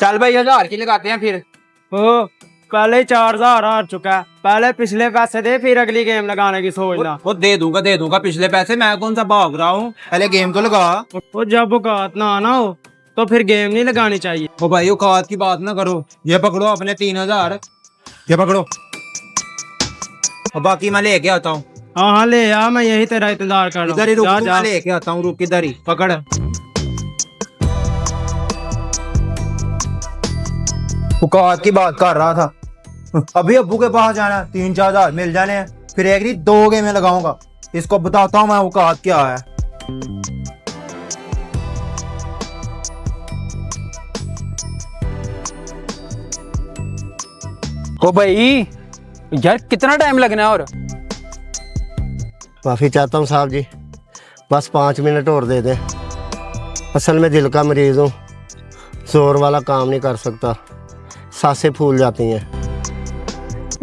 चल भाई 1000 की लगाते हैं फिर। ओ पहले ही 4000 हार चुका है, पहले पिछले पैसे दे फिर अगली गेम लगाने की सोचना। वो दे दूंगा पिछले पैसे, मैं कौन सा भाग रहा हूँ, पहले गेम तो लगा। वो जब औकात ना आना हो तो फिर गेम नहीं लगानी चाहिए। ओ भाई औकात की बात ना करो, ये पकड़ो अपने 3000, ये पकड़ो और बाकी मैं लेके आता हूँ। हाँ ले आ, मैं यही तेरा इंतजार कर रहा इधर ही रुक, हूँ। मैं लेके आता हूँ, रुक इधर ही पकड़। औकात की बात कर रहा था, अभी अब्बू के पास जाना, 3-4 हजार मिल जाने हैं, फिर एक नहीं 2 गेम लगाऊंगा, इसको बताता हूँ मैं औकात क्या है। ओ भाई यार कितना टाइम लगना है और? माफ़ी चाहता हूँ साहब जी, बस 5 मिनट और दे दें। असल में दिल का मरीज़ हूँ, जोर वाला काम नहीं कर सकता, सांसें फूल जाती हैं।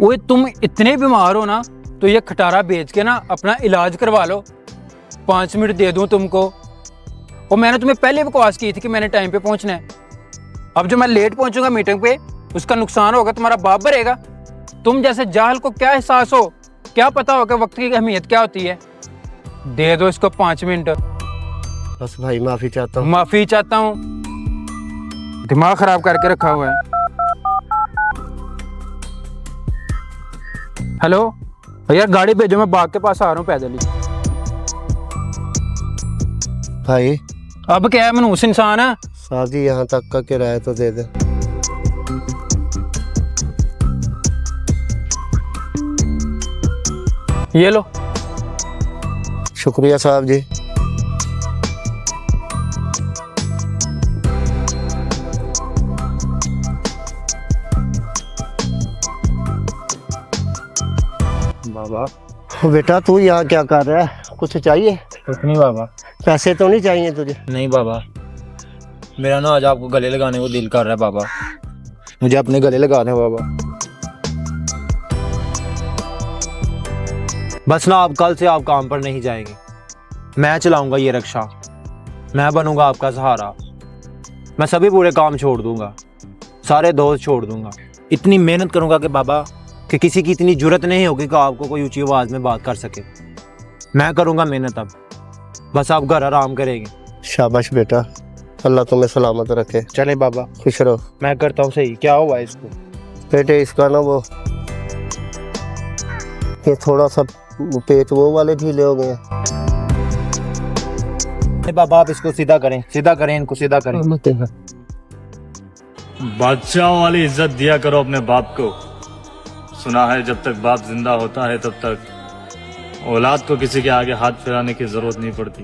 ओए तुम इतने बीमार हो ना तो ये खटारा बेच के ना अपना इलाज करवा लो, 5 मिनट दे दूं तुमको। और मैंने तुम्हें पहले बकवास की थी कि मैंने टाइम पे पहुंचना है। अब जो मैं लेट पहुंचूंगा मीटिंग पे, उसका नुकसान होगा, तुम्हारा बाप भरेगा। तुम जैसे जाहल को क्या एहसास हो, क्या पता होगा वक्त की अहमियत क्या होती है। दे दो इसको 5 मिनट। बस भाई माफ़ी चाहता हूँ। माफी चाहता हूँ, दिमाग खराब करके रखा हुआ है। हेलो भैया गाड़ी भेजो, मैं बाग के पास आ रहा हूँ पैदल ही। भाई अब क्या है, मनहूस इंसान है। साहब जी यहाँ तक का किराया तो दे दें। ये लो। शुक्रिया साहब जी। बाबा बेटा तू यहाँ क्या कर रहा है, कुछ चाहिए? कुछ नहीं बाबा। पैसे तो नहीं चाहिए तुझे? नहीं बाबा, मेरा ना आज आपको गले लगाने को दिल कर रहा है बाबा, मुझे अपने गले लगाने बाबा। बस ना आप कल से आप काम पर नहीं जाएंगे, मैं चलाऊंगा ये रिक्शा, मैं बनूंगा आपका सहारा। मैं सभी पूरे काम छोड़ दूंगा, सारे दोस्त छोड़ दूंगा, इतनी मेहनत करूंगा कि बाबा कि किसी की इतनी जुर्रत नहीं होगी कि आपको कोई ऊंची आवाज़ में बात कर सके। मैं करूंगा मेहनत, अब बस आप घर आराम करेंगे। शाबाश बेटा, अल्लाह तुम्हें सलामत रखे। चले बाबा, खुश रहो। मैं करता हूँ सही। क्या हुआ इसको? बेटे इसका ना वो ये थोड़ा सा पेट वो वाले ढीले हो गए हैं। बाबा आप इसको सीधा करें, सीधा करें, इनको सीधा करें। बादशाहों वाली इज्जत दिया करो अपने बाप को। सुना है जब तक बाप जिंदा होता है तब तक औलाद को किसी के आगे हाथ फैलाने की जरूरत नहीं पड़ती।